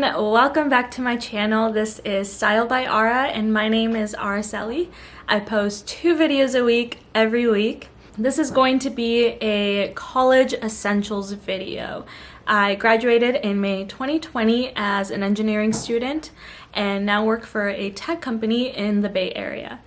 welcome back to my channel. This is Style by Ara and my name is Araceli. I post 2 videos a week every week. This is going to be a college essentials video. I graduated in May 2020 as an engineering student and now work for a tech company in the Bay Area.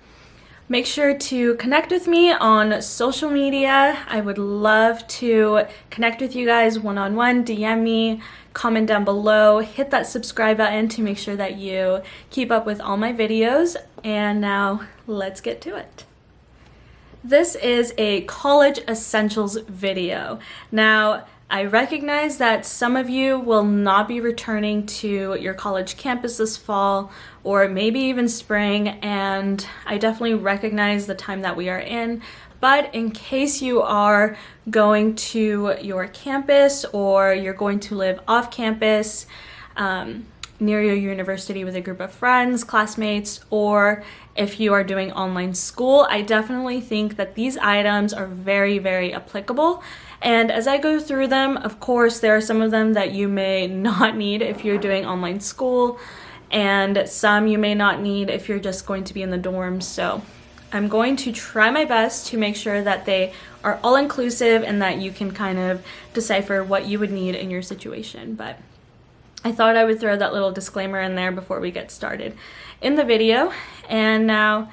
Make sure to connect with me on social media. I would love to connect with you guys one-on-one, DM me, comment down below, hit that subscribe button to make sure that you keep up with all my videos. And now let's get to it. This is a college essentials video. Now, I recognize that some of you will not be returning to your college campus this fall or maybe even spring, and I definitely recognize the time that we are in. But in case you are going to your campus or you're going to live off campus near your university with a group of friends, classmates, or if you are doing online school, I definitely think that these items are very, very applicable. And as I go through them, of course, there are some of them that you may not need if you're doing online school, and some you may not need if you're just going to be in the dorms. So I'm going to try my best to make sure that they are all inclusive and that you can kind of decipher what you would need in your situation. But I thought I would throw that little disclaimer in there before we get started in the video. And now,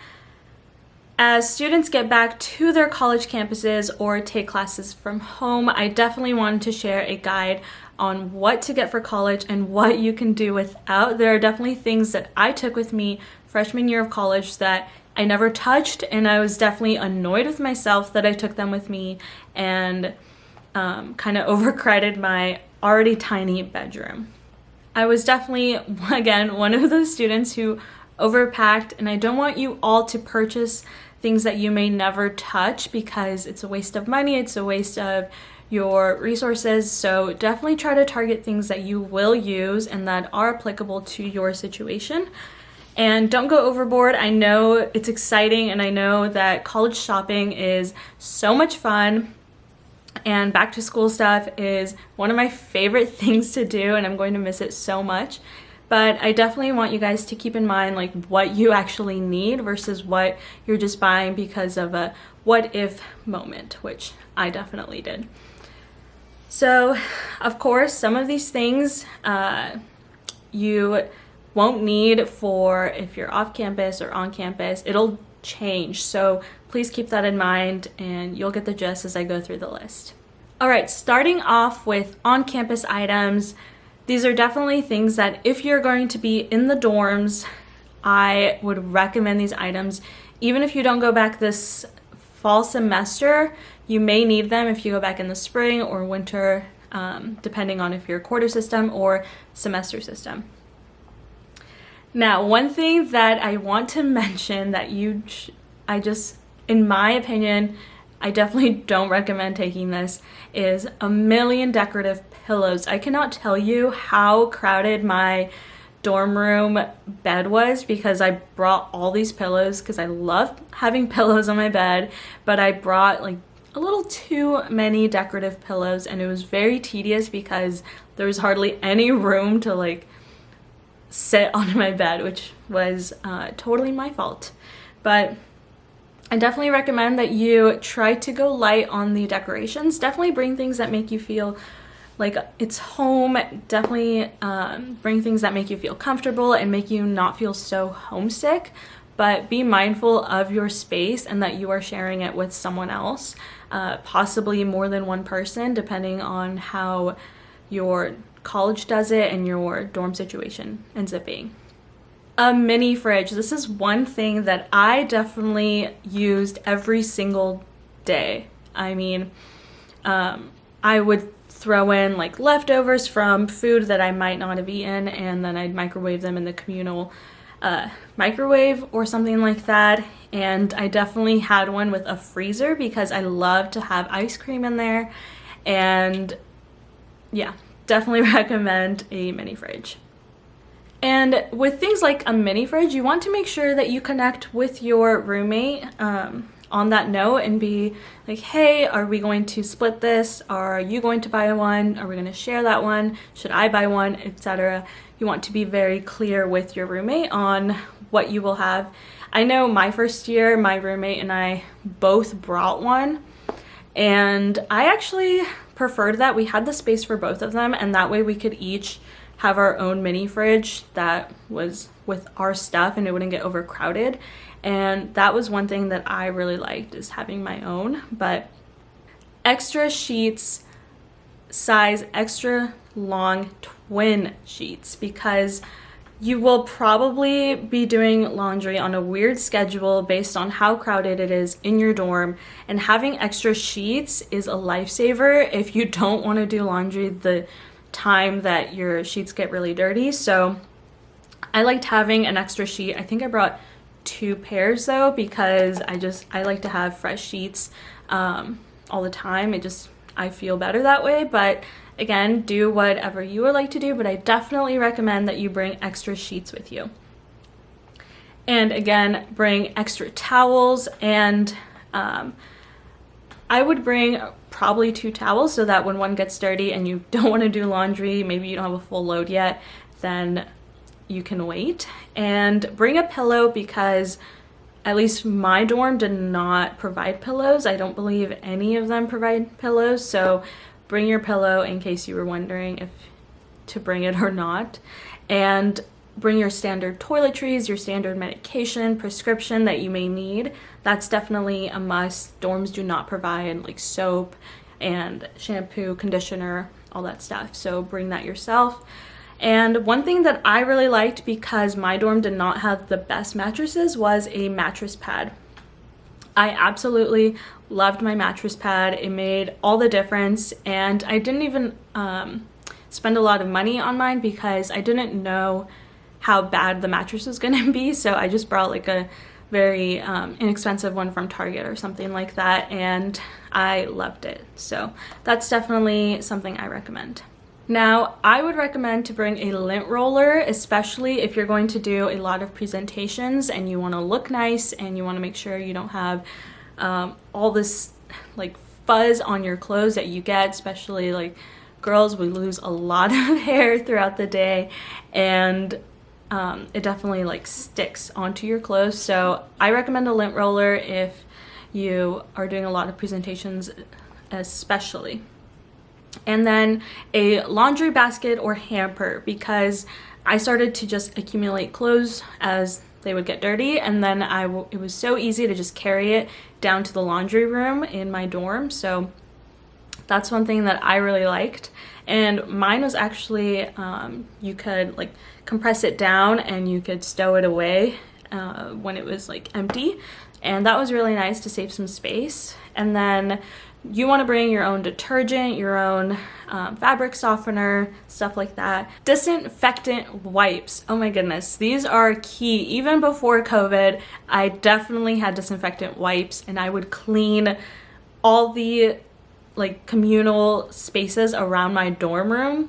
as students get back to their college campuses or take classes from home, I definitely wanted to share a guide on what to get for college and what you can do without. There are definitely things that I took with me freshman year of college that I never touched, and I was definitely annoyed with myself that I took them with me and kind of overcrowded my already tiny bedroom. I was definitely, again, one of those students who overpacked, and I don't want you all to purchase things that you may never touch because it's a waste of money, it's a waste of your resources. So definitely try to target things that you will use and that are applicable to your situation. And don't go overboard. I know it's exciting and I know that college shopping is so much fun and back to school stuff is one of my favorite things to do, and I'm going to miss it so much. But I definitely want you guys to keep in mind like what you actually need versus what you're just buying because of a what if moment, which I definitely did. So of course, some of these things you won't need for if you're off campus or on campus. It'll change. So please keep that in mind and you'll get the gist as I go through the list. All right, starting off with on-campus items. These are definitely things that if you're going to be in the dorms, I would recommend these items. Even if you don't go back this fall semester, you may need them if you go back in the spring or winter, depending on if you're a quarter system or semester system. Now, one thing that I want to mention that in my opinion, I definitely don't recommend taking this, is a million decorative pillows. I cannot tell you how crowded my dorm room bed was because I brought all these pillows because I love having pillows on my bed, but I brought like a little too many decorative pillows and it was very tedious because there was hardly any room to like sit on my bed, which was totally my fault. But I definitely recommend that you try to go light on the decorations. Definitely bring things that make you feel like it's home. Definitely bring things that make you feel comfortable and make you not feel so homesick, but be mindful of your space and that you are sharing it with someone else, possibly more than one person, depending on how your college does it and your dorm situation ends up being. A mini fridge. This is one thing that I definitely used every single day. I mean, I would throw in like leftovers from food that I might not have eaten, and then I'd microwave them in the communal microwave or something like that. And I definitely had one with a freezer because I love to have ice cream in there. And yeah, definitely recommend a mini fridge. And with things like a mini fridge, you want to make sure that you connect with your roommate on that note and be like, hey, are we going to split this? Are you going to buy one? Are we going to share that one? Should I buy one? Etc. You want to be very clear with your roommate on what you will have. I know my first year, my roommate and I both brought one, and I actually preferred that. We had the space for both of them, and that way we could each have our own mini fridge that was with our stuff and it wouldn't get overcrowded. And that was one thing that I really liked, is having my own. But extra sheets, size extra long twin sheets, because you will probably be doing laundry on a weird schedule based on how crowded it is in your dorm, and having extra sheets is a lifesaver if you don't want to do laundry the time that your sheets get really dirty. So I liked having an extra sheet. I think I brought 2 pairs though, because I like to have fresh sheets all the time. I feel better that way. But again, do whatever you would like to do, but I definitely recommend that you bring extra sheets with you. And again, bring extra towels, and I would bring probably 2 towels so that when one gets dirty and you don't want to do laundry, maybe you don't have a full load yet, then you can wait. And bring a pillow, because at least my dorm did not provide pillows. I don't believe any of them provide pillows, so bring your pillow in case you were wondering if to bring it or not. And bring your standard toiletries, your standard medication, prescription that you may need. That's definitely a must. Dorms do not provide like soap and shampoo, conditioner, all that stuff. So bring that yourself. And one thing that I really liked, because my dorm did not have the best mattresses, was a mattress pad. I absolutely loved my mattress pad. It made all the difference, and I didn't even spend a lot of money on mine because I didn't know how bad the mattress was going to be. So I just brought like a very inexpensive one from Target or something like that, and I loved it. So that's definitely something I recommend. Now, I would recommend to bring a lint roller, especially if you're going to do a lot of presentations and you want to look nice and you want to make sure you don't have all this like fuzz on your clothes that you get. Especially like girls, we lose a lot of hair throughout the day, and it definitely like sticks onto your clothes. So I recommend a lint roller if you are doing a lot of presentations especially. And then a laundry basket or hamper, because I started to just accumulate clothes as they would get dirty, and then it was so easy to just carry it down to the laundry room in my dorm. So that's one thing that I really liked. And mine was actually you could like compress it down and you could stow it away when it was like empty, and that was really nice to save some space. And then you want to bring your own detergent, your own fabric softener, stuff like that. Disinfectant wipes. Oh my goodness, these are key. Even before COVID, I definitely had disinfectant wipes, and I would clean all the like communal spaces around my dorm room,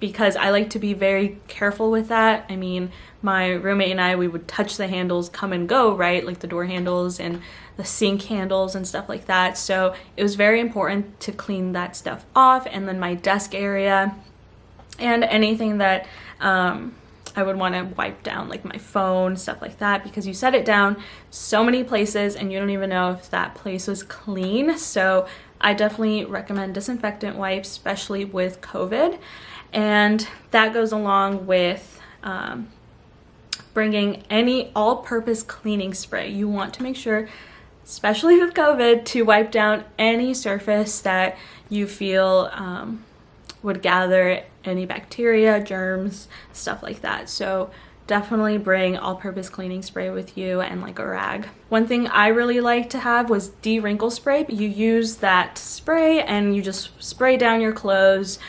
because I like to be very careful with that. I mean, my roommate and I, we would touch the handles, come and go, right? Like the door handles and the sink handles and stuff like that. So it was very important to clean that stuff off. And then my desk area and anything that I would want to wipe down, like my phone, stuff like that, because you set it down so many places and you don't even know if that place was clean. So I definitely recommend disinfectant wipes, especially with COVID. And that goes along with bringing any all-purpose cleaning spray. You want to make sure, especially with COVID, to wipe down any surface that you feel would gather any bacteria, germs, stuff like that. So definitely bring all-purpose cleaning spray with you and like a rag. One thing I really like to have was de-wrinkle spray. You use that spray and you just spray down your clothes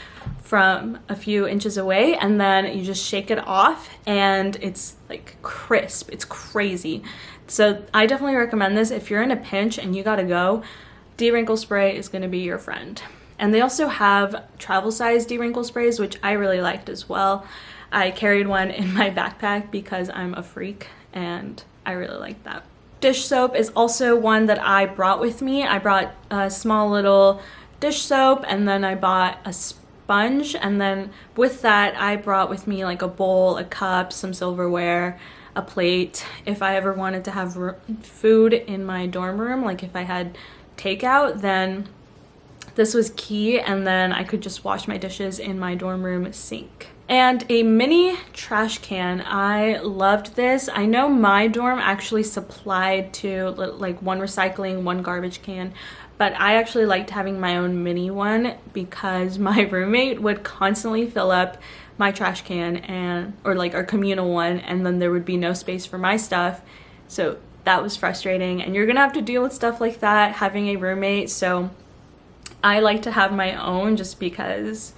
from a few inches away, and then you just shake it off and it's like crisp. It's crazy. So I definitely recommend this if you're in a pinch and you gotta go. De-wrinkle spray is gonna be your friend. And they also have travel size de-wrinkle sprays, which I really liked as well. I carried one in my backpack because I'm a freak and I really like that. Dish soap is also one that I brought with me. I brought a small little dish soap, and then I bought a sponge, and then with that I brought with me like a bowl, a cup, some silverware, a plate. If I ever wanted to have food in my dorm room, like if I had takeout, then this was key, and then I could just wash my dishes in my dorm room sink. And a mini trash can. I loved this. I know my dorm actually supplied to like one recycling, one garbage can, but I actually liked having my own mini one because my roommate would constantly fill up my trash can, and or like our communal one, and then there would be no space for my stuff. So that was frustrating, and you're gonna have to deal with stuff like that having a roommate. So I like to have my own just because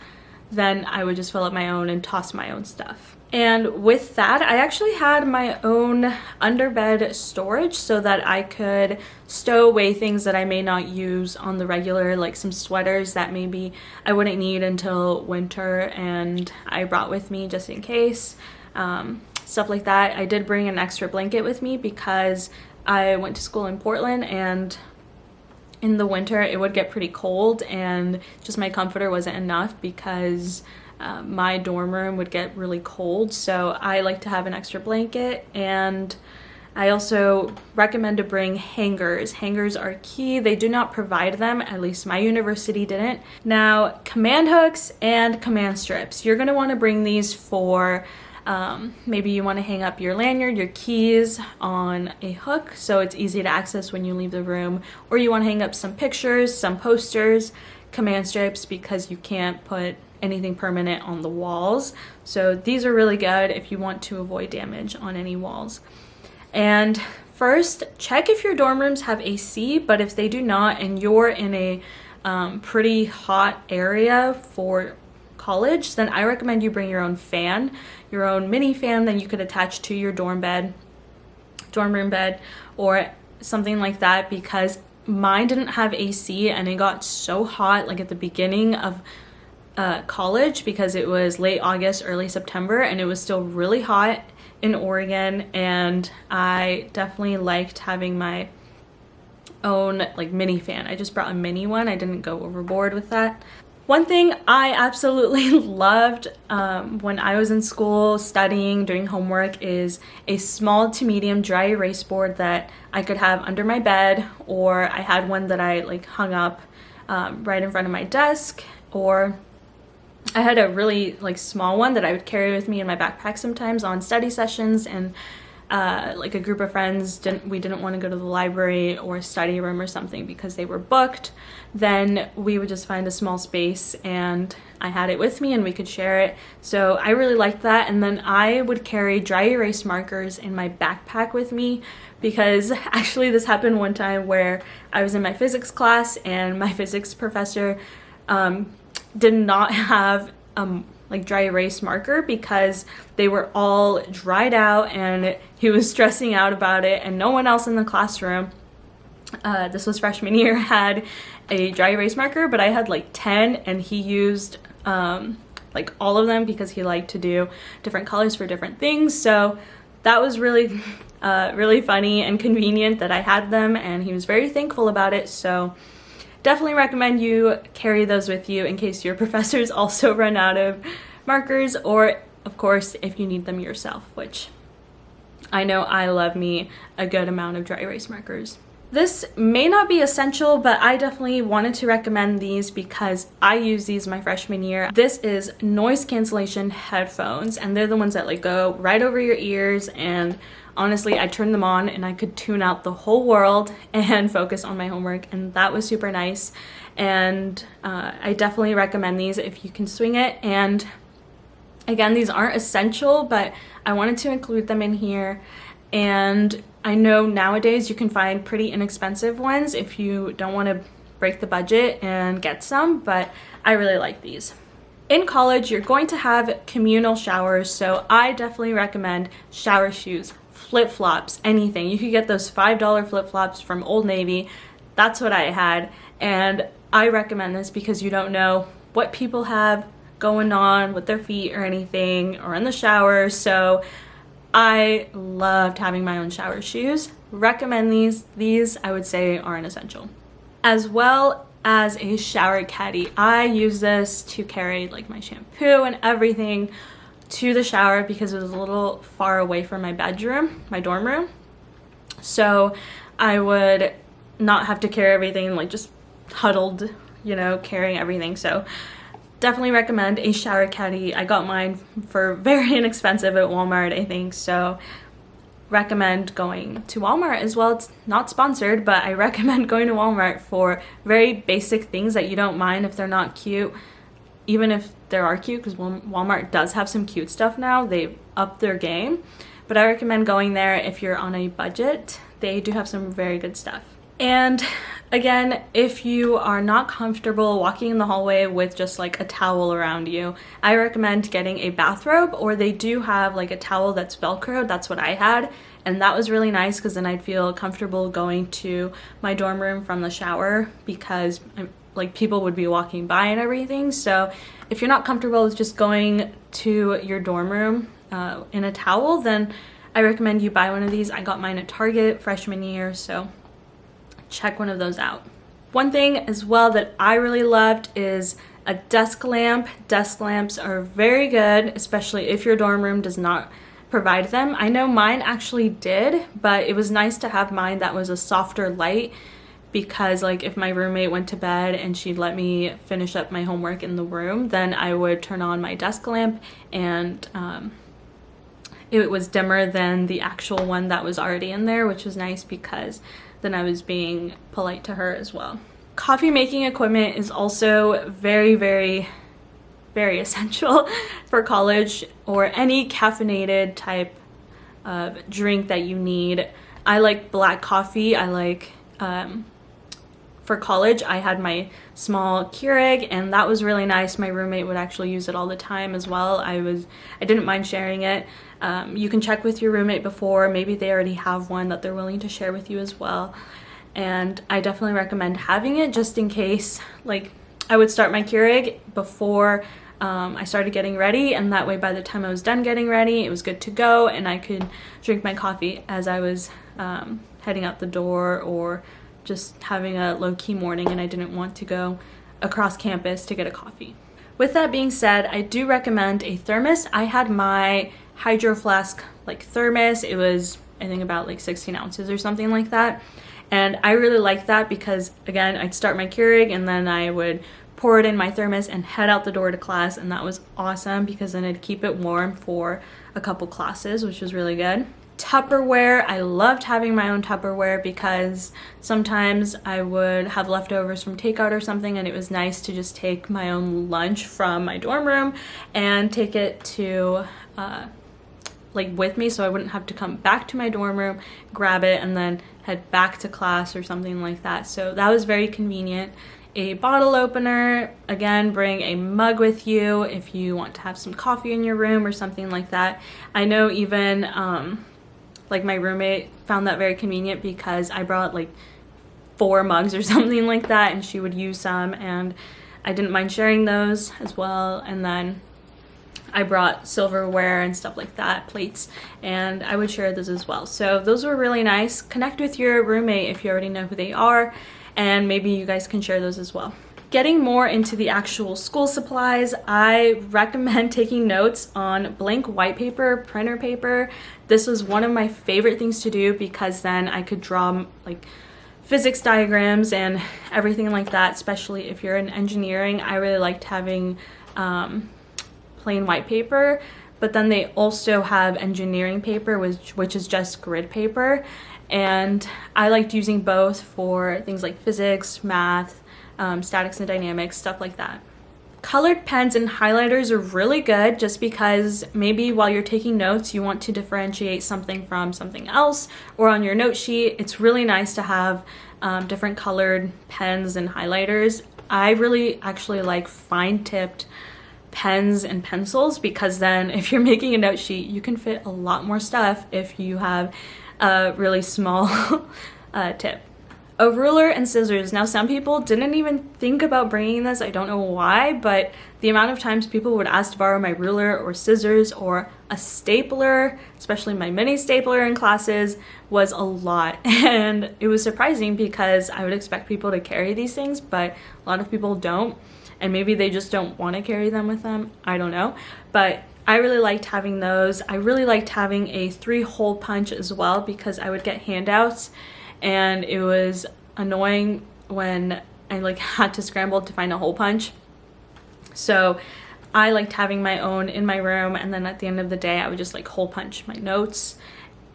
then I would just fill up my own and toss my own stuff. And with that, I actually had my own underbed storage so that I could stow away things that I may not use on the regular, like some sweaters that maybe I wouldn't need until winter, and I brought with me just in case. Stuff like that. I did bring an extra blanket with me because I went to school in Portland, and in the winter it would get pretty cold, and just my comforter wasn't enough because my dorm room would get really cold. So I like to have an extra blanket, and I also recommend to bring hangers. Hangers are key. They do not provide them, at least my university didn't. Now, command hooks and command strips. You're gonna wanna bring these for maybe you want to hang up your lanyard, your keys on a hook so it's easy to access when you leave the room, or you want to hang up some pictures, some posters, command strips, because you can't put anything permanent on the walls. So these are really good if you want to avoid damage on any walls. And first, check if your dorm rooms have AC, but if they do not and you're in a pretty hot area for college, then I recommend you bring your own fan, your own mini fan that you could attach to your dorm room bed, or something like that, because mine didn't have AC and it got so hot like at the beginning of college, because it was late August, early September, and it was still really hot in Oregon, and I definitely liked having my own like mini fan. I just brought a mini one. I didn't go overboard with that. One thing I absolutely loved when I was in school studying, doing homework, is a small to medium dry erase board that I could have under my bed, or I had one that I like hung up right in front of my desk, or I had a really like small one that I would carry with me in my backpack sometimes on study sessions, and like a group of friends we didn't want to go to the library or study room or something because they were booked, then we would just find a small space and I had it with me and we could share it. So I really liked that. And then I would carry dry erase markers in my backpack with me, because actually this happened one time where I was in my physics class and my physics professor did not have like dry erase marker because they were all dried out, and he was stressing out about it, and no one else in the classroom, this was freshman year, had a dry erase marker, but I had like 10, and he used like all of them because he liked to do different colors for different things. So that was really really funny and convenient that I had them, and he was very thankful about it. So definitely recommend you carry those with you in case your professors also run out of markers, or of course if you need them yourself, which I know I love me a good amount of dry erase markers. This may not be essential, but I definitely wanted to recommend these because I used these my freshman year. This is noise cancellation headphones, and they're the ones that like go right over your ears, and honestly, I turned them on and I could tune out the whole world and focus on my homework, and that was super nice. And I definitely recommend these if you can swing it. And again, these aren't essential, but I wanted to include them in here. And I know nowadays you can find pretty inexpensive ones if you don't want to break the budget and get some, but I really like these. In college, you're going to have communal showers, so I definitely recommend shower shoes, flip-flops, anything. You could get those $5 flip-flops from Old Navy. That's what I had, and I recommend this because you don't know what people have going on with their feet or anything, or in the shower. So I loved having my own shower shoes. Recommend these. These I would say are an essential. As well as a shower caddy. I use this to carry like my shampoo and everything to the shower because it was a little far away from my bedroom, my dorm room. So I would not have to carry everything, like just huddled, you know, carrying everything. So definitely recommend a shower caddy. I got mine for very inexpensive at Walmart, I think. So recommend going to Walmart as well. It's not sponsored, but I recommend going to Walmart for very basic things that you don't mind if they're not cute. Even if they are cute, because Walmart does have some cute stuff now. They've upped their game. But I recommend going there if you're on a budget. They do have some very good stuff. And again, if you are not comfortable walking in the hallway with just like a towel around you, I recommend getting a bathrobe, or they do have like a towel that's Velcro. That's what I had, and that was really nice because then I'd feel comfortable going to my dorm room from the shower because like people would be walking by and everything. So if you're not comfortable with just going to your dorm room in a towel, then I recommend you buy one of these. I got mine at Target freshman year, so check one of those out. One thing as well that I really loved is a desk lamp. Desk lamps are very good, especially if your dorm room does not provide them. I know mine actually did, but it was nice to have mine that was a softer light, because like if my roommate went to bed and she'd let me finish up my homework in the room, then I would turn on my desk lamp, and it was dimmer than the actual one that was already in there, which was nice because then I was being polite to her as well. Coffee making equipment is also very, very, very essential for college or any caffeinated type of drink that you need. I like black coffee. I like, for college, I had my small Keurig, and that was really nice. My roommate would actually use it all the time as well. I didn't mind sharing it. You can check with your roommate before. Maybe they already have one that they're willing to share with you as well. And I definitely recommend having it just in case. Like, I would start my Keurig before I started getting ready, and that way by the time I was done getting ready, it was good to go, and I could drink my coffee as I was heading out the door, or just having a low-key morning and I didn't want to go across campus to get a coffee. With that being said, I do recommend a thermos. I had my Hydro Flask like thermos. It was, I think, about like 16 ounces or something like that. And I really liked that because, again, I'd start my Keurig and then I would pour it in my thermos and head out the door to class, and that was awesome because then I'd keep it warm for a couple classes, which was really good. Tupperware, I loved having my own Tupperware because sometimes I would have leftovers from takeout or something, and it was nice to just take my own lunch from my dorm room and take it to like with me, so I wouldn't have to come back to my dorm room, grab it, and then head back to class or something like that. So that was very convenient. A bottle opener, again, bring a mug with you if you want to have some coffee in your room or something like that. I know even like my roommate found that very convenient because I brought like 4 mugs or something like that, and she would use some, and I didn't mind sharing those as well. And then I brought silverware and stuff like that, plates, and I would share those as well. So those were really nice. Connect with your roommate if you already know who they are, and maybe you guys can share those as well. Getting more into the actual school supplies, I recommend taking notes on blank white paper, printer paper. This was one of my favorite things to do because then I could draw like physics diagrams and everything like that, especially if you're in engineering. I really liked having plain white paper, but then they also have engineering paper, which is just grid paper, and I liked using both for things like physics, math, statics and dynamics, stuff like that. Colored pens and highlighters are really good just because maybe while you're taking notes you want to differentiate something from something else, or on your note sheet, it's really nice to have different colored pens and highlighters. I really actually like fine-tipped pens and pencils because then if you're making a note sheet, you can fit a lot more stuff if you have a really small tip. A ruler and scissors. Now, some people didn't even think about bringing this. I don't know why, but the amount of times people would ask to borrow my ruler or scissors or a stapler, especially my mini stapler in classes, was a lot. And it was surprising because I would expect people to carry these things, but a lot of people don't. And maybe they just don't want to carry them with them. I don't know. But I really liked having those. I really liked having a 3-hole punch as well because I would get handouts and it was annoying when I had to scramble to find a hole punch. So I liked having my own in my room, and then at the end of the day I would just hole punch my notes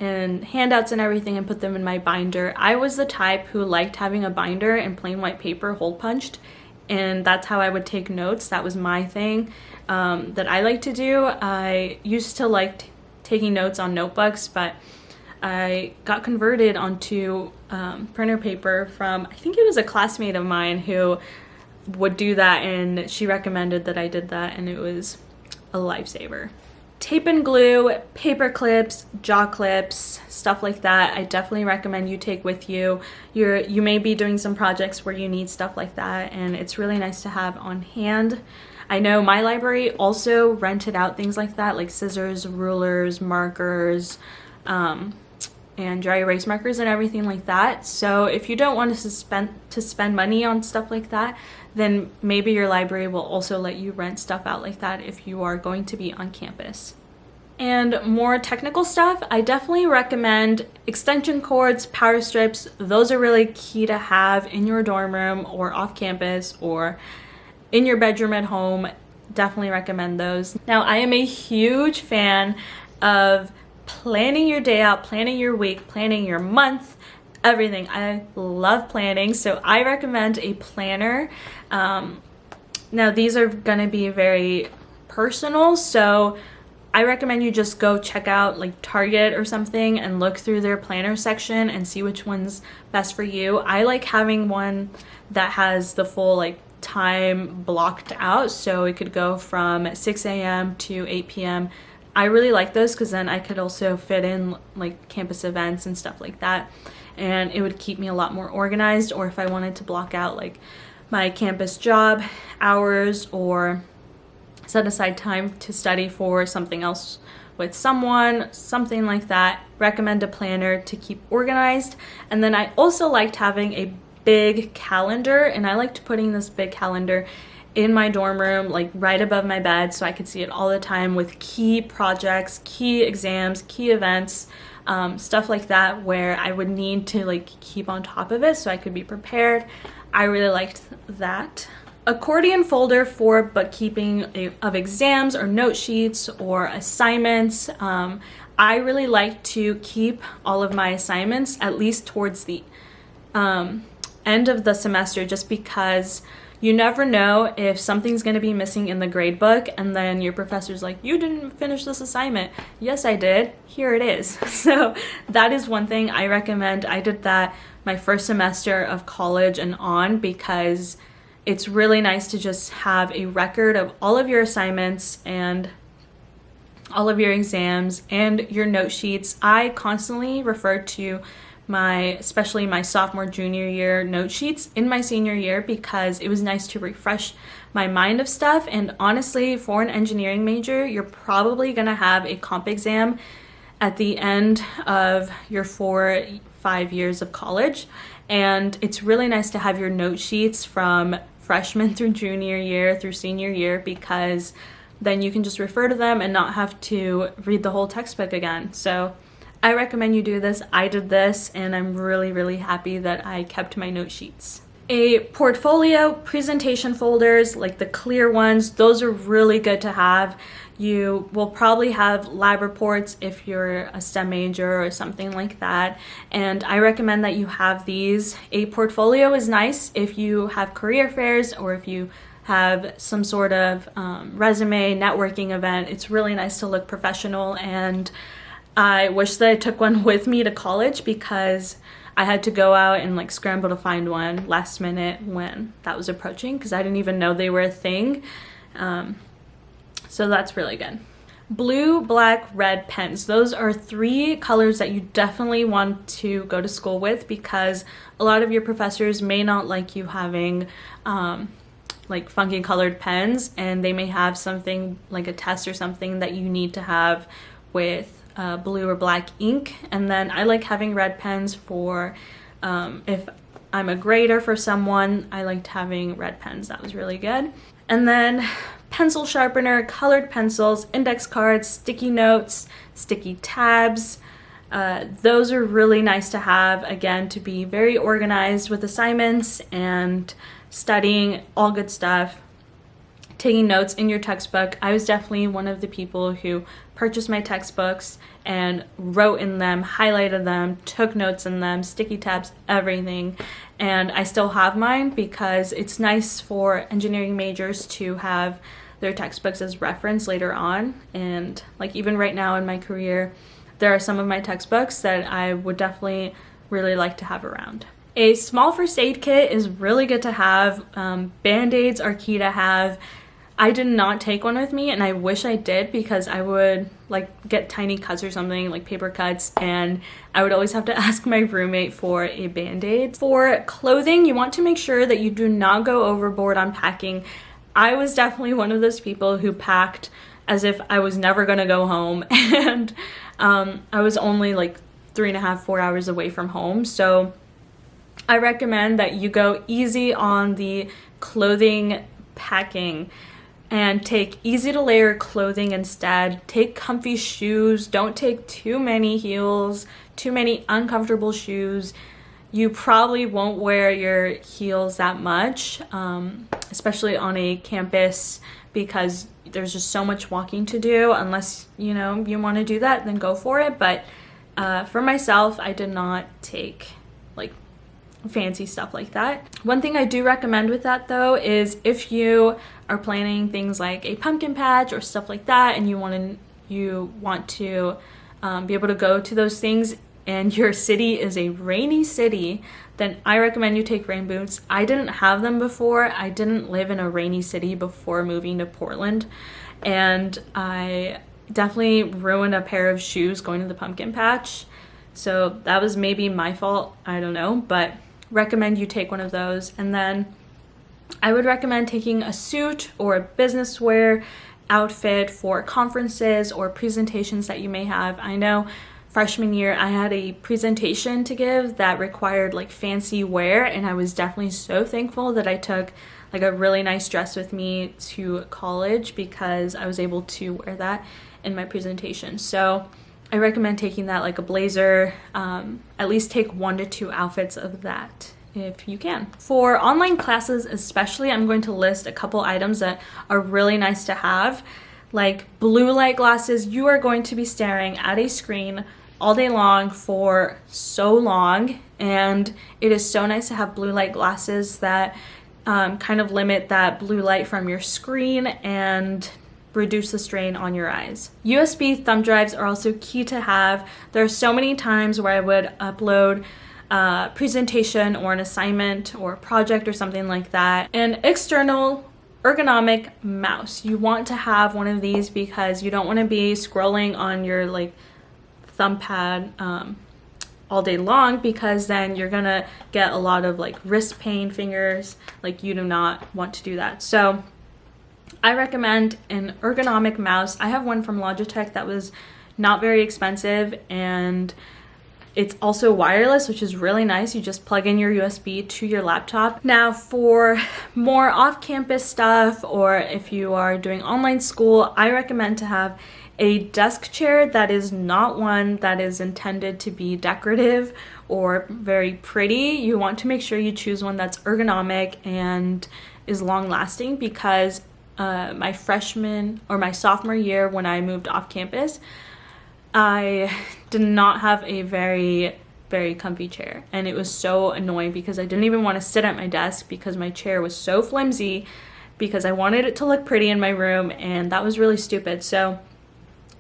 and handouts and everything and put them in my binder. I was the type who liked having a binder and plain white paper hole punched, and that's how I would take notes. That was my thing that I like to do. I used to like taking notes on notebooks, but I got converted onto printer paper from, I think it was a classmate of mine who would do that, and she recommended that I did that, and it was a lifesaver. Tape and glue, paper clips, jaw clips, stuff like that, I definitely recommend you take with you. You may be doing some projects where you need stuff like that, and it's really nice to have on hand. I know my library also rented out things like that, like scissors, rulers, markers, and dry erase markers and everything like that. So if you don't want to spend money on stuff like that, then maybe your library will also let you rent stuff out like that if you are going to be on campus. And more technical stuff, I definitely recommend extension cords, power strips. Those are really key to have in your dorm room or off campus or in your bedroom at home. Definitely recommend those. Now, I am a huge fan of planning your day out, planning your week, planning your month, everything. I love planning, so I recommend a planner. Now, these are going to be very personal, so I recommend you just go check out Target or something and look through their planner section and see which one's best for you. I like having one that has the full time blocked out, so it could go from 6 a.m. to 8 p.m. I really like those because then I could also fit in campus events and stuff like that, and it would keep me a lot more organized. Or if I wanted to block out my campus job hours or set aside time to study for something else with someone, something like that, recommend a planner to keep organized. And then I also liked having a big calendar, and I liked putting this big calendar in my dorm room, right above my bed, so I could see it all the time with key projects, key exams, key events, stuff like that, where I would need to keep on top of it so I could be prepared. I really liked that. Accordion folder for bookkeeping of exams or note sheets or assignments. I really like to keep all of my assignments at least towards the end of the semester, just because you never know if something's going to be missing in the grade book, and then your professor's like, you didn't finish this assignment. Yes, I did. Here it is. So that is one thing I recommend. I did that my first semester of college and on, because it's really nice to just have a record of all of your assignments and all of your exams and your note sheets. I constantly refer to especially my sophomore, junior year note sheets in my senior year, because it was nice to refresh my mind of stuff. And honestly, for an engineering major, you're probably gonna have a comp exam at the end of your 4-5 years of college. And it's really nice to have your note sheets from freshman through junior year through senior year, because then you can just refer to them and not have to read the whole textbook again. So I recommend you do this. I did this, and I'm really, really happy that I kept my note sheets. A portfolio, presentation folders, the clear ones, those are really good to have. You will probably have lab reports if you're a STEM major or something like that, and I recommend that you have these. A portfolio is nice if you have career fairs or if you have some sort of resume networking event. It's really nice to look professional, and I wish that I took one with me to college, because I had to go out and scramble to find one last minute when that was approaching, because I didn't even know they were a thing. So that's really good. blue, black, red pens. Those are 3 colors that you definitely want to go to school with, because a lot of your professors may not like you having like funky colored pens, and they may have something like a test or something that you need to have with blue or black ink. And then I like having red pens for if I'm a grader for someone, I liked having red pens. That was really good. And then pencil sharpener, colored pencils, index cards, sticky notes, sticky tabs. Those are really nice to have, again, to be very organized with assignments and studying, all good stuff. Taking notes in your textbook. I was definitely one of the people who purchased my textbooks and wrote in them, highlighted them, took notes in them, sticky tabs, everything. And I still have mine because it's nice for engineering majors to have their textbooks as reference later on. And like even right now in my career, there are some of my textbooks that I would definitely really like to have around. A small first aid kit is really good to have. Band-aids are key to have. I did not take one with me, and I wish I did, because I would like get tiny cuts or something, like paper cuts, and I would always have to ask my roommate for a Band-Aid. For clothing, you want to make sure that you do not go overboard on packing. I was definitely one of those people who packed as if I was never gonna go home, and I was only like 3.5, 4 hours away from home. So I recommend that you go easy on the clothing packing and take easy to layer clothing instead. Take comfy shoes. Don't take too many heels, too many uncomfortable shoes. You probably won't wear your heels that much, especially on a campus, because there's just so much walking to do. Unless, you know, you want to do that, then go for it. But for myself, I did not take like fancy stuff like that. One thing I do recommend with that though is if you are planning things like a pumpkin patch or stuff like that, and you want to be able to go to those things, and your city is a rainy city, then I recommend you take rain boots. I didn't have them before. I didn't live in a rainy city before moving to Portland, and I definitely ruined a pair of shoes going to the pumpkin patch. So that was maybe my fault, I don't know, but recommend you take one of those. And then I would recommend taking a suit or a business wear outfit for conferences or presentations that you may have. I know freshman year I had a presentation to give that required like fancy wear, and I was definitely so thankful that I took like a really nice dress with me to college, because I was able to wear that in my presentation. So I recommend taking that, like a blazer. At least take 1 to 2 outfits of that if you can. For online classes especially, I'm going to list a couple items that are really nice to have. Like blue light glasses. You are going to be staring at a screen all day long for so long, and it is so nice to have blue light glasses that kind of limit that blue light from your screen and reduce the strain on your eyes. USB thumb drives are also key to have. There are so many times where I would upload a presentation or an assignment or a project or something like that. An external ergonomic mouse. You want to have one of these because you don't want to be scrolling on your like thumb pad all day long, because then you're gonna get a lot of like wrist pain, fingers. Like, you do not want to do that. So I recommend an ergonomic mouse. I have one from Logitech that was not very expensive, and it's also wireless, which is really nice. You just plug in your USB to your laptop. Now, for more off-campus stuff, or if you are doing online school, I recommend to have a desk chair that is not one that is intended to be decorative or very pretty. You want to make sure you choose one that's ergonomic and is long-lasting, because my freshman or my sophomore year, when I moved off campus, I did not have a very comfy chair, and it was so annoying because I didn't even want to sit at my desk because my chair was so flimsy, because I wanted it to look pretty in my room, and that was really stupid. So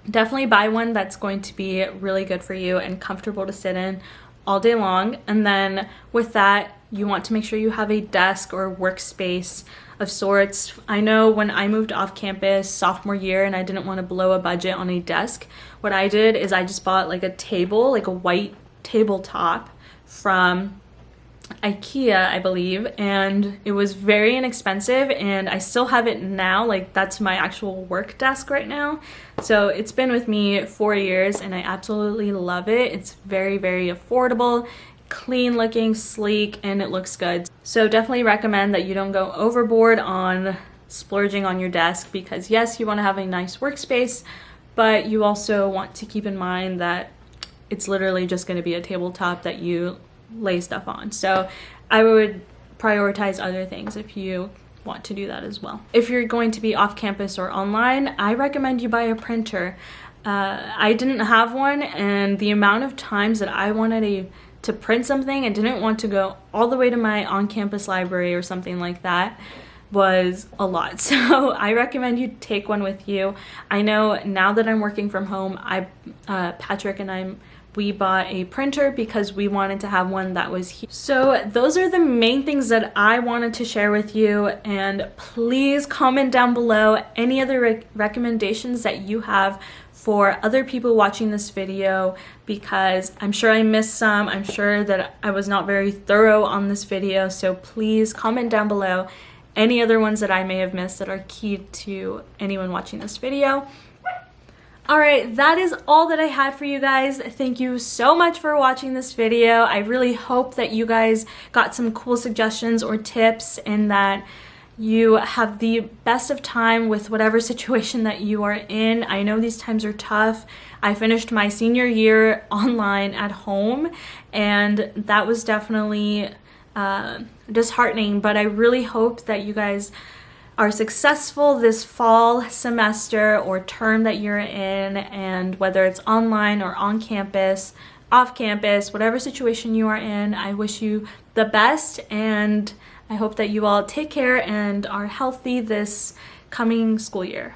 definitely buy one that's going to be really good for you and comfortable to sit in all day long. And then with that, you want to make sure you have a desk or workspace of sorts. I know when I moved off campus sophomore year and I didn't want to blow a budget on a desk, what I did is I just bought like a table, like a white tabletop from IKEA, I believe, and it was very inexpensive, and I still have it now. Like, that's my actual work desk right now. So it's been with me 4 years and I absolutely love it. It's very, very affordable, clean looking, sleek, and it looks good. So definitely recommend that you don't go overboard on splurging on your desk, because yes, you want to have a nice workspace, but you also want to keep in mind that it's literally just going to be a tabletop that you lay stuff on. So I would prioritize other things if you want to do that as well. If you're going to be off campus or online, I recommend you buy a printer. I didn't have one, and the amount of times that I wanted to print something and didn't want to go all the way to my on-campus library or something like that was a lot. So I recommend you take one with you. I know now that I'm working from home, Patrick and we bought a printer because we wanted to have one that was here. So those are the main things that I wanted to share with you, and please comment down below any other recommendations that you have for other people watching this video, because I'm sure I missed some. I'm sure that I was not very thorough on this video, so please comment down below any other ones that I may have missed that are key to anyone watching this video. Alright, that is all that I had for you guys. Thank you so much for watching this video. I really hope that you guys got some cool suggestions or tips, and that you have the best of time with whatever situation that you are in. I know these times are tough. I finished my senior year online at home, and that was definitely disheartening, but I really hope that you guys are successful this fall semester or term that you're in, and whether it's online or on campus, off campus, whatever situation you are in, I wish you the best, and I hope that you all take care and are healthy this coming school year.